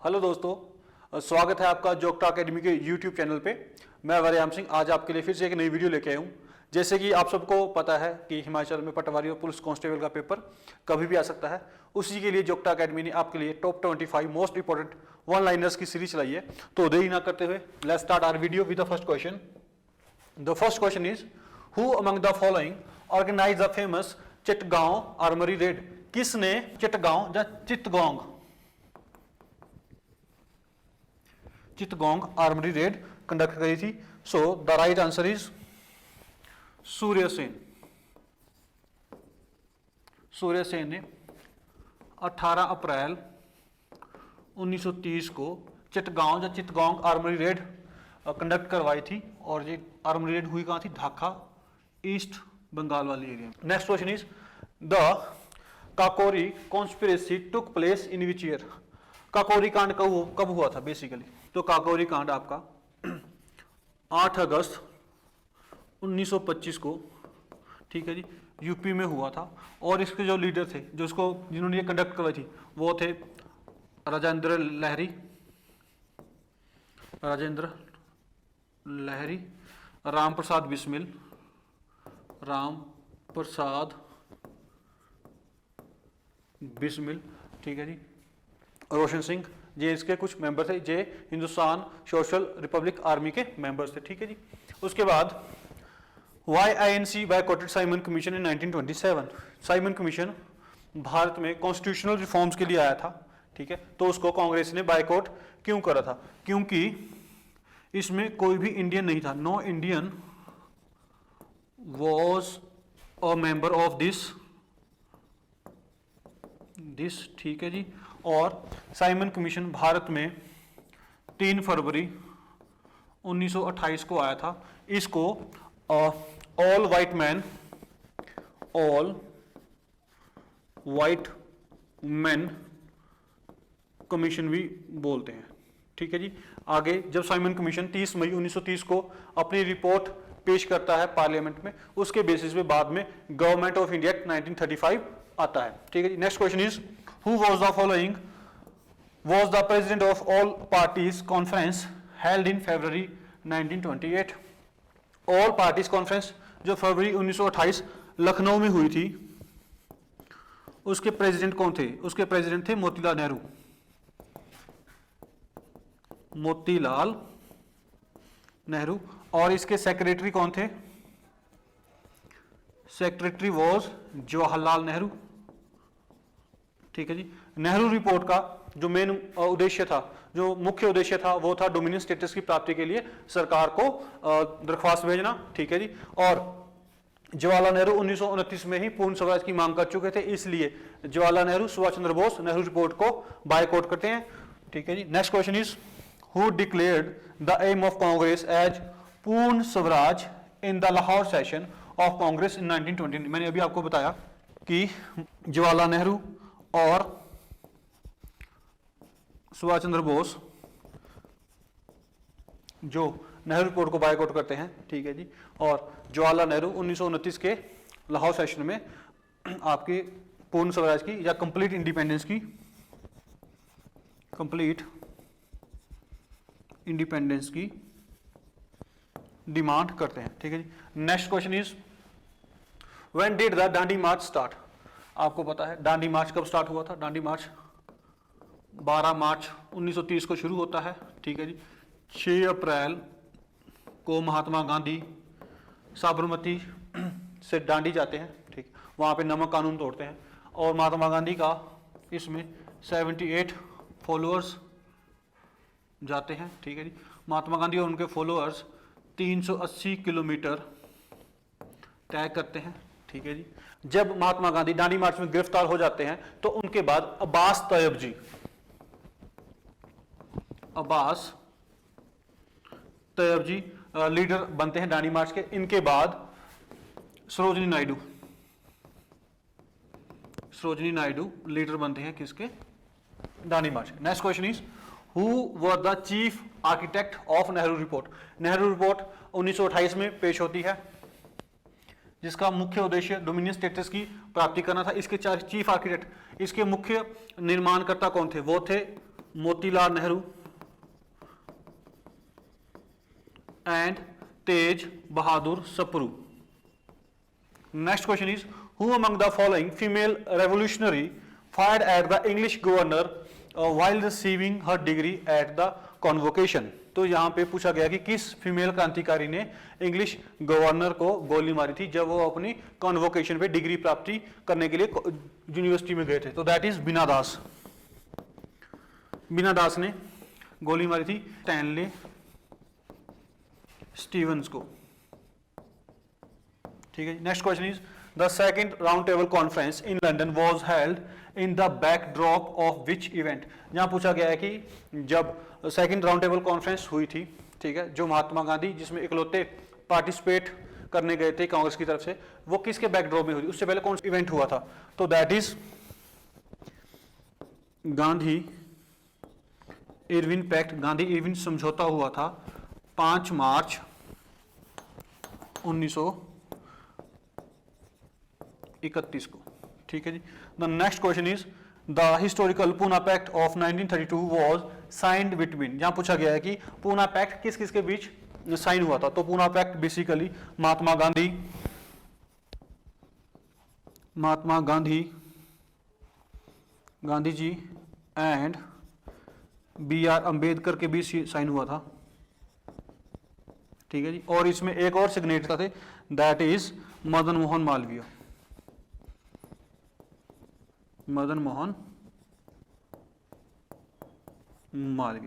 Hello दोस्तों, स्वागत है आपका जोगटा अकेडमी के यूट्यूब चैनल पे। मैं वरयाम सिंह आज आपके लिए फिर से एक नई वीडियो लेके आया हूँ। जैसे कि आप सबको पता है कि हिमाचल में पटवारी और पुलिस कांस्टेबल का पेपर कभी भी आ सकता है। उसी के लिए जोगटा अकेडमी ने आपके लिए top 25 most important one liners की सीरीज चलाई है। तो देरी ना करते हुए let's start our video with the first question. The first question is who among the following organise the famous Chittagong armoury raid. किसने चिटगांव या चिटगांव आर्मरी रेड कंडक्ट करी थी? So the right answer is Surya Sen. Surya Sen ने 18 अप्रैल 1930 को चिटगांव आर्मरी रेड कंडक्ट करवाई थी। और ये आर्मरी रेड हुई कहां थी? ढाका, ईस्ट बंगाल वाली area. Next question is the Kakori conspiracy took place in which year. Kakori कांड कब हुआ था बेसिकली? तो काकोरी कांड आपका 8 अगस्त 1925 को, ठीक है जी, यूपी में हुआ था। और इसके जो लीडर थे, जिन्होंने ये कंडक्ट करवाई थी, वो थे राजेंद्र लहरी, राम प्रसाद बिस्मिल, ठीक है जी, रोशन सिंह, ये इसके कुछ मेंबर थे। ये हिंदुस्तान सोशल रिपब्लिक आर्मी के मेंबर्स थे, ठीक है जी। उसके बाद why INC boycotted Simon commission in 1927। Simon commission Bharat में कॉन्स्टिट्यूशनल रिफॉर्म्स के लिए आया था, ठीक है। तो उसको कांग्रेस ने बायकॉट क्यों करा था? क्योंकि इसमें कोई भी इंडियन नहीं था। No Indian was a member of this, ठीक है जी। और साइमन कमीशन भारत में 3 फरवरी 1928 को आया था। इसको ऑल वाइट मैन कमीशन भी बोलते हैं, ठीक है जी। आगे जब साइमन कमीशन 30 मई 1930 को अपनी रिपोर्ट पेश करता है पार्लियामेंट में, उसके बेसिस पे बाद में गवर्नमेंट ऑफ इंडिया एक्ट 1935 आता है, ठीक है जी। Next question is who was the following was the president of all parties conference held in February 1928। all parties conference जो फरवरी 1928 लखनऊ में हुई थी, उसके प्रेसिडेंट कौन थे? उसके प्रेसिडेंट थे मोतीलाल नेहरू। और इसके सेक्रेटरी कौन थे? सेक्रेटरी वॉज जवाहरलाल नेहरू, ठीक है जी। नेहरू रिपोर्ट का जो मेन उद्देश्य था, जो मुख्य उद्देश्य था, वो था डोमिनियन स्टेटस की प्राप्ति के लिए सरकार को दरख्वास्त भेजना, ठीक है जी। और जवाहरलाल नेहरू 1929 में ही पूर्ण स्वराज की मांग कर चुके थे, इसलिए जवाहरलाल नेहरू, सुभाष चंद्र बोस नेहरू रिपोर्ट को बायकॉट करते हैं, ठीक है जी। Next question is who declared the aim of Congress as Purna Swaraj in the Lahore session of Congress in 1920। मैंने अभी आपको बताया कि जवाहरलाल नेहरू और सुभाष चंद्र बोस जो नेहरू रिपोर्ट को बायकॉट करते हैं, ठीक है जी। और जवाहरलाल नेहरू 1929 के लाहौर सेशन में आपके पूर्ण स्वराज की या कंप्लीट इंडिपेंडेंस की डिमांड करते हैं, ठीक है जी। Next question is when did the Dandi march start. आपको पता है डांडी मार्च कब स्टार्ट हुआ था? डांडी मार्च 12 मार्च 1930 को शुरू होता है, ठीक है जी। 6 अप्रैल को महात्मा गांधी साबरमती से दांडी जाते हैं, ठीक। वहाँ पे नमक कानून तोड़ते हैं और महात्मा गांधी का इसमें 78 फॉलोअर्स जाते हैं, ठीक है जी। महात्मा गांधी और उनके फॉलोअर्स 380 किलोमीटर तय करते हैं, ठीक है जी। जब महात्मा गांधी दांडी मार्च में गिरफ्तार हो जाते हैं तो उनके बाद अब्बास तैयब जी लीडर बनते हैं दांडी मार्च के। इनके बाद सरोजनी नायडू लीडर बनते हैं किसके? Dandi march. Next question is who were the chief architect of Nehru report. Nehru report 1928 में पेश होती है, जिसका मुख्य उद्देश्य डोमिनियन स्टेटस की प्राप्ति करना था। इसके चीफ आर्किटेक्ट, इसके मुख्य निर्माणकर्ता कौन थे? वो थे Motilal Nehru and Tej Bahadur Sapru. Next question is, who among the following female revolutionary fired at the English governor while receiving her degree at the convocation? तो यहाँ पे पूछा गया कि किस फीमेल क्रांतिकारी ने इंग्लिश गवर्नर को गोली मारी थी जब वो अपनी कॉन्वोकेशन पे डिग्री प्राप्ति करने के लिए यूनिवर्सिटी में गए थे। तो दैट इज बीना दास। बीना दास ने गोली मारी थी स्टैनले स्टीवंस को। ठीक है। Next question is, the second round table conference in London was held in the backdrop of which event? यहां पूछा गया है कि जब सेकंड राउंड टेबल कॉन्फ्रेंस हुई थी, ठीक है, जो महात्मा गांधी जिसमें इकलौते पार्टिसिपेट करने गए थे कांग्रेस की तरफ से, वो किसके बैकड्रॉप में हुई थी? उससे पहले कौन सा इवेंट हुआ था? तो that is Gandhi Irwin pact, Gandhi Irwin समझौता हुआ था 5 मार्च 1931 को। ठीक है जी। The next question is, the historical Poona pact of 1932 was signed between? यहां पूछा गया है कि पूना पैक्ट किस किस के बीच साइन हुआ था? तो Poona pact basically Mahatma Gandhi ji and B.R. Ambedkar के बीच साइन हुआ था। ठीक है जी। और इसमें एक और सिग्नेचर थे, दैट इज मदन मोहन मालवीय।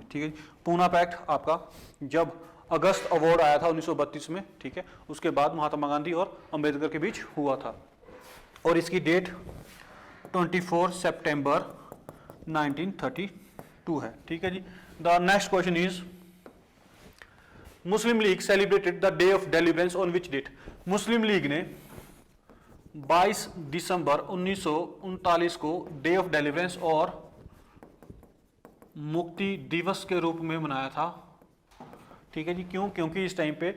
ठीक है जी। पूना पैक्ट आपका जब अगस्त अवार्ड आया था 1932 में, ठीक है, उसके बाद महात्मा गांधी और अंबेडकर के बीच हुआ था और इसकी डेट 24 सितंबर 1932 है। ठीक है जी। The next question is, Muslim League celebrated the day of deliverance on which date? Muslim League ने 22 दिसंबर 1939 को डे ऑफ डेलिवरेंस और मुक्ति दिवस के रूप में मनाया था। ठीक है जी। क्यों? क्योंकि इस टाइम पे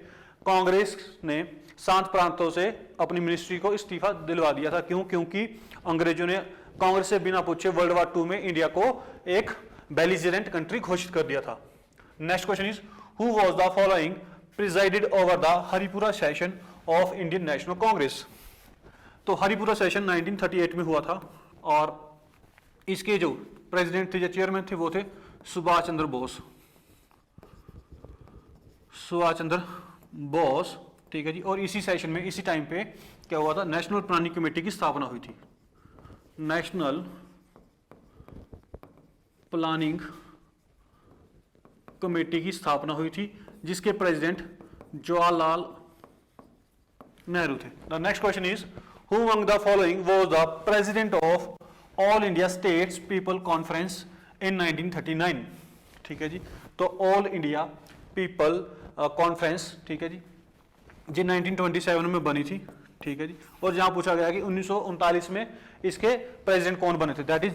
कांग्रेस ने शांत प्रांतों से अपनी मिनिस्ट्री को इस्तीफा दिलवा दिया था। क्यों? क्योंकि अंग्रेजों ने कांग्रेस से बिना पूछे वर्ल्ड वार 2 में इंडिया को एक बेलिजरेंट कंट्री घोषित कर दिया था। Next question is, who was the following presided over the Haripura session of Indian national Congress? तो हरिपुरा सेशन 1938 में हुआ था और इसके जो प्रेसिडेंट थे या चेयरमैन थे वो थे सुभाष चंद्र बोस। ठीक है जी। और इसी सेशन में, इसी टाइम पे क्या हुआ था? नेशनल प्लानिंग कमेटी की स्थापना हुई थी। नेशनल प्लानिंग कमेटी की स्थापना हुई थी जिसके प्रेसिडेंट जवाहरलाल नेहरू थे। The next question is, who among the following was the president of all India states people conference in 1939? ठीक है जी। तो ऑल इंडिया पीपल कॉन्फ्रेंस, ठीक है जी, जी 1927 में बनी थी। ठीक है जी। और जहां पूछा गया कि 1939 में इसके प्रेसिडेंट कौन बने थे? That is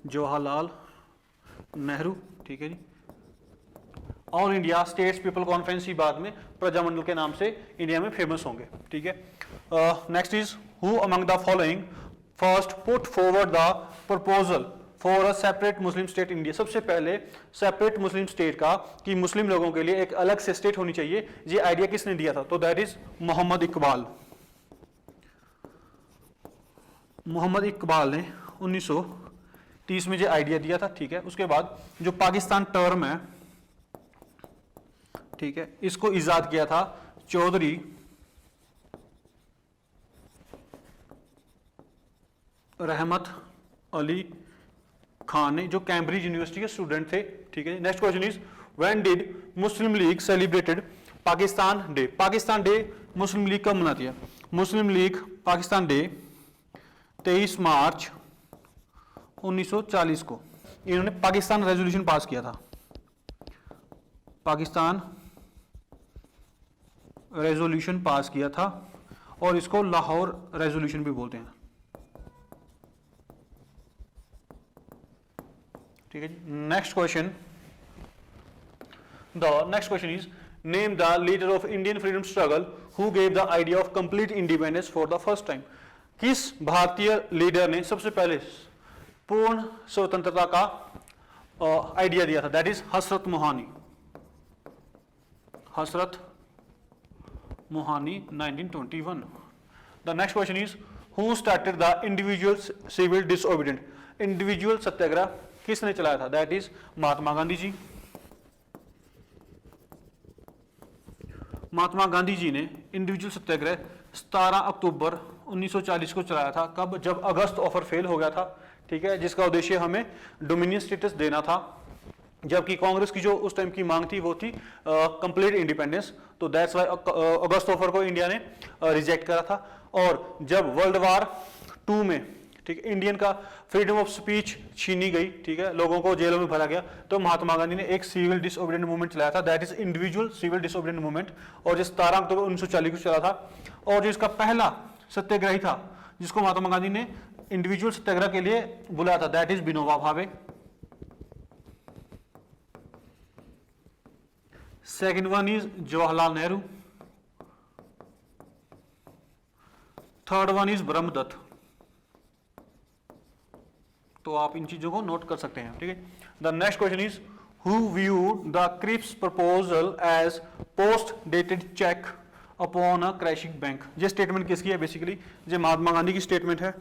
Jawaharlal Nehru. ठीक है जी। All India states people conference ही बाद में प्रजामंडल के नाम से इंडिया में फेमस होंगे। ठीक है। Next is, who among the following first put forward the proposal for a separate Muslim state India? सबसे पहले सेपरेट मुस्लिम स्टेट का, कि मुस्लिम लोगों के लिए एक अलग से स्टेट होनी चाहिए, ये आइडिया किसने दिया था? तो दैट इज मोहम्मद इकबाल ने 1930 में जो आइडिया दिया था। ठीक है। उसके बाद जो पाकिस्तान टर्म है, ठीक है, इसको इजाद किया था चौधरी रहमत अली खान ने, जो कैम्ब्रिज यूनिवर्सिटी के स्टूडेंट थे। ठीक है। Next question is, when did Muslim League celebrated Pakistan day? Pakistan day Muslim league कब मनाती है? मुस्लिम लीग पाकिस्तान डे 23 मार्च 1940 को इन्होंने पाकिस्तान रेजोल्यूशन पास किया था। पाकिस्तान रेजोल्यूशन पास किया था और इसको लाहौर रेजोल्यूशन भी बोलते हैं। ठीक है जी। Next question, the next question is, name the leader of Indian freedom struggle who gave the idea of complete independence for the first time? किस भारतीय लीडर ने सबसे पहले पूर्ण स्वतंत्रता का आइडिया दिया था, that is Hasrat Mohani. Hasrat Mohani 1921। The next question is who started the individual civil disobedient. Individual satyagraha किसने चलाया था, दैट इज महात्मा गांधी जी। महात्मा गांधी जी ने इंडिविजुअल सत्याग्रह 17 अक्टूबर 1940 को चलाया था। कब, जब अगस्त ऑफर फेल हो गया था, ठीक है, जिसका उद्देश्य हमें डोमिनियन स्टेटस देना था, जबकि कांग्रेस की जो उस टाइम की मांग थी वो थी कंप्लीट इंडिपेंडेंस। तो दैट्स वाई अगस्त ऑफर को इंडिया ने रिजेक्ट करा था। और जब वर्ल्ड वार 2 में, ठीक है, इंडियन का फ्रीडम ऑफ स्पीच छीनी गई, ठीक है, लोगों को जेलों में भरा गया, तो महात्मा गांधी ने एक सिविल डिसओबीडिएंट मूवमेंट चलाया था, that is individual civil disobedient movement, और जो 17 अक्टूबर 1940 को चला था। और जो इसका पहला सत्याग्रही था जिसको महात्मा गांधी ने इंडिविजुअल सत्याग्रह के लिए बुलाया था, that is Vinoba Bhave. Second one is Jawaharlal Nehru. Third one is Brahmadatt. तो आप इन चीजों को नोट कर सकते हैं, ठीक है। The next question is who viewed the Cripps proposal as post dated cheque upon a crashing bank. ये स्टेटमेंट किसकी है, बेसिकली ये महात्मा गांधी की स्टेटमेंट है,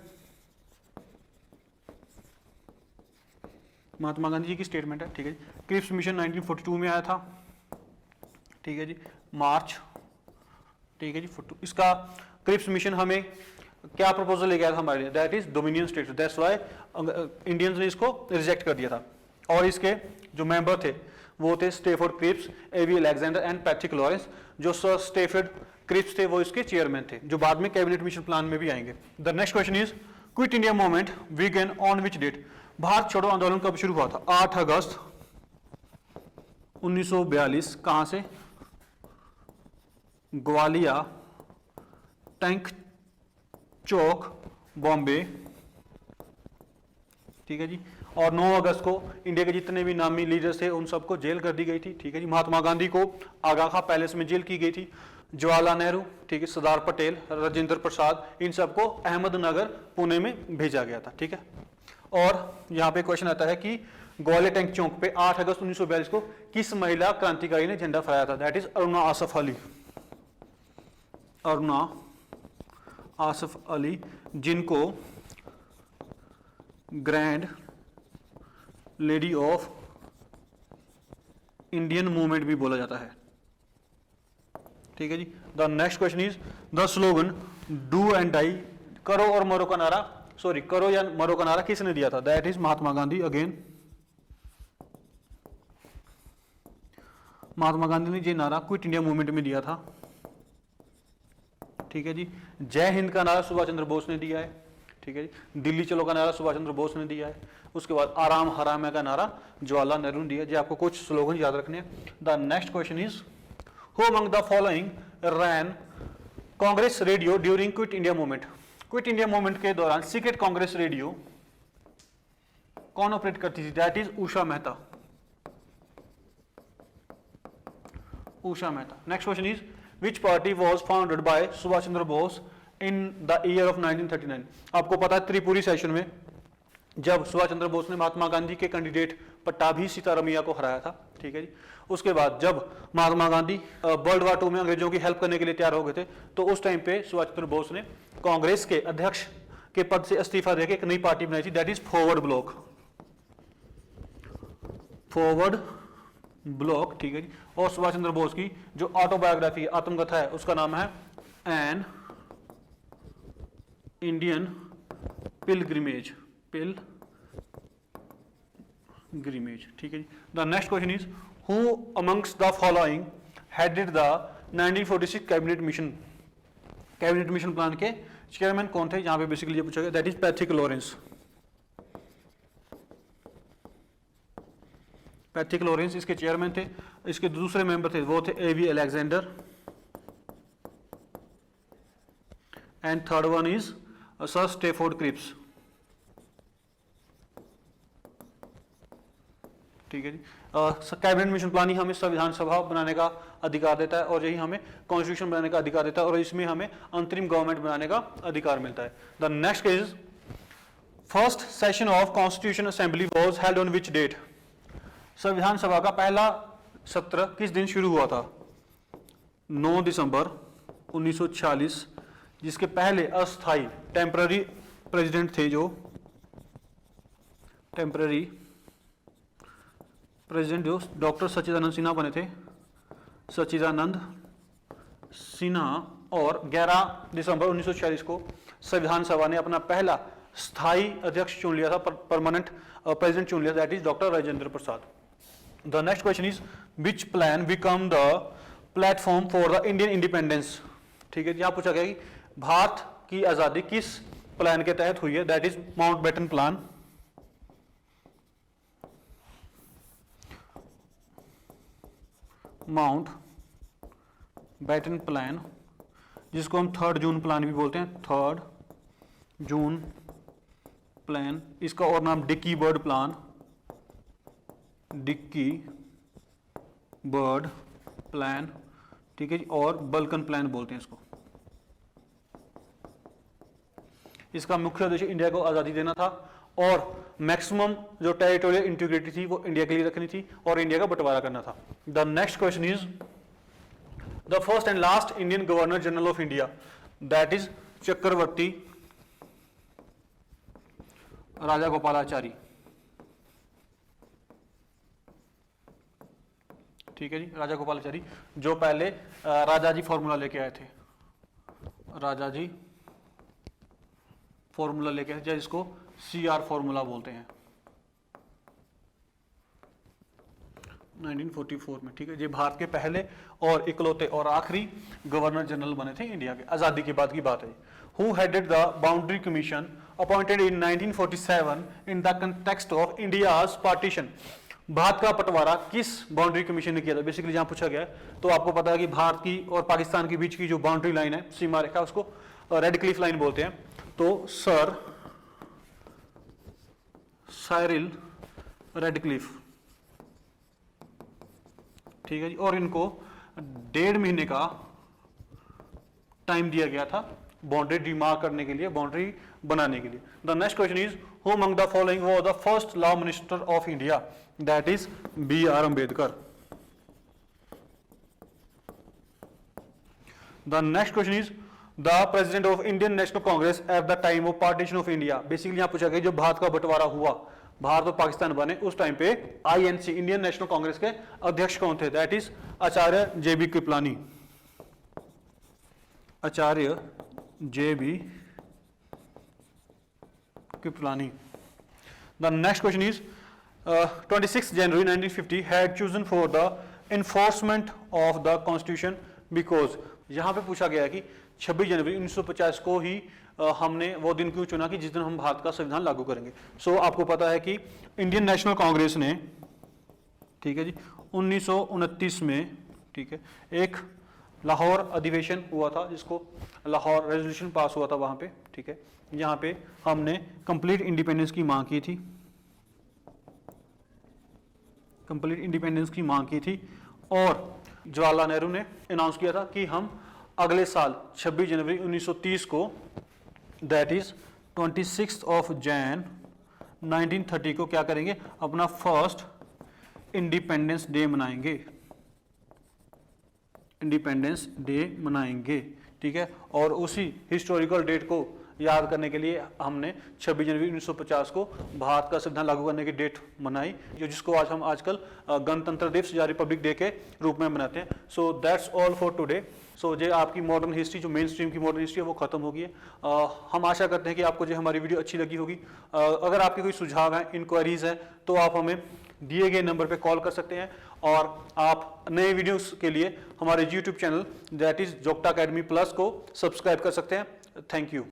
महात्मा गांधी जी की स्टेटमेंट है, ठीक है। क्रिप्स मिशन 1942 में आया था, ठीक है जी, मार्च, ठीक है जी 42। इसका क्रिप्स मिशन हमें क्या प्रपोजल लेके आया था हमारे लिए, that is dominion status, that's why Indians ने इसको रिजेक्ट कर दिया था। और इसके जो मेंबर थे वो थे Stafford Cripps, A V Alexander and Patrick Lawrence. जो सर स्टेफोर्ड क्रिप्स थे वो इसके चेयरमैन थे, जो बाद में कैबिनेट मिशन प्लान में भी आएंगे। The next question is quit India movement began on which date. Bharat छोड़ो आंदोलन कब शुरू हुआ था, 8 अगस्त 1942। कहां से, ग्वालिया टैंक चौक, बॉम्बे, ठीक है जी। और 9 अगस्त को इंडिया के जितने भी नामी लीडर्स थे उन सबको जेल कर दी गई थी, ठीक है जी। महात्मा गांधी को आगा खां पैलेस में जेल की गई थी। जवाहरलाल नेहरू, ठीक है, सरदार पटेल, राजेंद्र प्रसाद, इन सबको अहमदनगर पुणे में भेजा गया था, ठीक है। और यहाँ पे क्वेश्चन आता है कि ग्वालियर टैंक चौक पे 8 अगस्त 1942 को किस महिला क्रांतिकारी ने झंडा फहराया था, दैट इज अरुणा आसफ अली। अरुणा आसफ अली, जिनको grand lady of Indian movement भी बोला जाता है, ठीक है जी। The next question is the slogan do and die, करो और मरो का नारा, सॉरी करो या मरो का नारा किसने दिया था, that is Mahatma Gandhi. Again Mahatma Gandhi ने ये नारा क्विट इंडिया मूवमेंट में दिया था, ठीक है जी। जय हिंद का नारा सुभाष चंद्र बोस ने दिया है, ठीक है जी। दिल्ली चलो का नारा सुभाष चंद्र बोस ने दिया है। उसके बाद आराम हराम है का नारा जवाहरलाल नेहरू ने दिया। जी आपको कुछ स्लोगन याद रखने हैं। The next question is who among the following ran Congress radio during quit India movement. क्विट इंडिया मूवमेंट के दौरान सीक्रेट कांग्रेस रेडियो कौन ऑपरेट करती थी, that is Usha Mehta. Usha Mehta. Next question is which party was founded by Subhash Chandra Bose in the year of 1939। आपको पता है त्रिपुरी सेशन में जब सुभाष चंद्र बोस ने महात्मा गांधी के कैंडिडेट पट्टाभी सीतारमैया को हराया था, ठीक है जी। उसके बाद जब महात्मा गांधी वर्ल्ड वार 2 में अंग्रेजों की हेल्प करने के लिए तैयार हो गए थे, तो उस टाइम पे सुभाष चंद्र बोस ने कांग्रेस के अध्यक्ष के पद से इस्तीफा देकर एक नई पार्टी बनाई थी, that is forward block. Forward block, ठीक है जी। और सुभाष चंद्र बोस की जो ऑटोबायोग्राफी आत्मकथा है उसका नाम है एन इंडियन पिलग्रिमेज, पिलग्रिमेज, ठीक है जी। The next question is who amongst the following headed the 1946 cabinet mission. Cabinet mission plan के चेयरमैन कौन थे, यहां पे बेसिकली ये पूछा गया, that is Patrick Lawrence. Patrick Lawrence इसके चेयरमैन थे। इसके दूसरे मेंबर थे वो थे A V Alexander and third one is sir Stafford Cripps, ठीक है जी। कैबिनेट मिशन प्लान ही हमें संविधान सभा बनाने का अधिकार देता है और यही हमें कॉन्स्टिट्यूशन बनाने का अधिकार देता है और इसमें हमें अंतरिम गवर्नमेंट बनाने का अधिकार मिलता है। The next is first session of constitution assembly was held on which date? संविधान सभा का पहला सत्र किस दिन शुरू हुआ था? 9 दिसंबर 1946, जिसके पहले अस्थाई टेम्पररी प्रेसिडेंट थे, जो टेम्पररी प्रेसिडेंट जो डॉक्टर सच्चिदानंद सिन्हा बने थे, सच्चिदानंद सिन्हा। और 11 दिसंबर 1946 को संविधान सभा ने अपना पहला स्थायी अध्यक्ष चुन लिया था, परमानेंट प्रेसिडेंट चुन लिया, that is doctor Rajendra Prasad. The next question is which plan become the platform for the Indian independence? ठीक है, यहां पूछा गया कि भारत की आजादी किस प्लान के तहत हुई है, that is Mountbatten plan. Mountbatten plan, जिसको हम 3 जून प्लान भी बोलते हैं, 3 जून प्लान। इसका और नाम Dickie Bird plan, Dickie Bird plan, ठीक है जी, और बल्कन प्लान बोलते हैं इसको। इसका मुख्य उद्देश्य इंडिया को आजादी देना था और मैक्सिमम जो टेरिटोरियल इंटीग्रिटी थी वो इंडिया के लिए रखनी थी और इंडिया का बंटवारा करना था। The next question is the first and last Indian governor general of India, that is Chakravarti Rajagopalachari. ठीक है जी, राजा गोपालाचारी, जो पहले राजाजी फॉर्मूला लेके आए थे, राजाजी फॉर्मूला लेके आए थे, जिसको CR फॉर्मूला बोलते हैं, 1944 में। ठीक है, ये भारत के पहले और इकलौते और आखिरी गवर्नर जनरल बने थे इंडिया के, आजादी के बाद की बात है। Who headed the boundary commission appointed in 1947 in the context of India's partition? Bharat का बंटवारा किस बाउंड्री कमीशन ने किया था? बेसिकली जहां पूछा गया है, तो आपको पता है कि भारत की और पाकिस्तान के बीच की जो बाउंड्री लाइन है, सीमा रेखा, उसको रेड क्लिफ लाइन बोलते हैं। तो सर साइरिल रेडक्लिफ, ठीक है जी, और इनको 1.5 महीने का टाइम दिया गया था बाउंड्री डिमार्क करने के लिए, बाउंड्री बनाने के लिए। The next question is who among the following was the first law minister of India, that is BR Ambedkar. The next question is the president of Indian national Congress at the time of partition of India. Basically यहां पूछा गया जो भारत का बंटवारा हुआ, भारत और पाकिस्तान बने, उस टाइम पे INC इंडियन नेशनल कांग्रेस के अध्यक्ष कौन थे? That is Acharya JB Kripalani, Acharya JB Kripalani. The next question is 26 January 1950 had chosen for the enforcement of the constitution because. यहां पे पूछा गया कि 26 जनवरी 1950 को ही हमने वो दिन क्यों चुना कि जिस दिन हम भारत का संविधान लागू करेंगे। सो आपको पता है कि इंडियन नेशनल कांग्रेस ने, ठीक है जी, 1929 में, ठीक है, एक लाहौर अधिवेशन हुआ था, जिसको लाहौर रेजोल्यूशन पास हुआ था वहां पे, ठीक है, यहाँ पे हमने कंप्लीट इंडिपेंडेंस की मांग की थी, कंप्लीट इंडिपेंडेंस की मांग की थी, और जवाहरलाल नेहरू ने अनाउंस किया था कि हम अगले साल 26 जनवरी 1930 को, दैट इज 26 ऑफ जैन 1930 को क्या करेंगे, अपना फर्स्ट इंडिपेंडेंस डे मनाएंगे, इंडिपेंडेंस डे मनाएंगे, ठीक है। और उसी हिस्टोरिकल डेट को याद करने के लिए हमने 26 जनवरी 1950 को भारत का संविधान लागू करने की डेट मनाई, जो जिसको आज हम आजकल गणतंत्र दिवस या रिपब्लिक डे के रूप में मनाते हैं। So that's all for today. सो जो आपकी मॉडर्न हिस्ट्री, जो मेन स्ट्रीम की मॉडर्न हिस्ट्री है, वो खत्म हो गई है। हम आशा करते हैं कि आपको जो हमारी वीडियो अच्छी लगी होगी। अगर आपके कोई सुझाव हैं, इंक्वायरीज हैं, तो आप हमें दिए गए नंबर पे कॉल कर सकते हैं, और आप नए वीडियोस के लिए हमारे YouTube चैनल दैट इज जोग्टा अकेडमी प्लस को सब्सक्राइब कर सकते हैं। Thank you.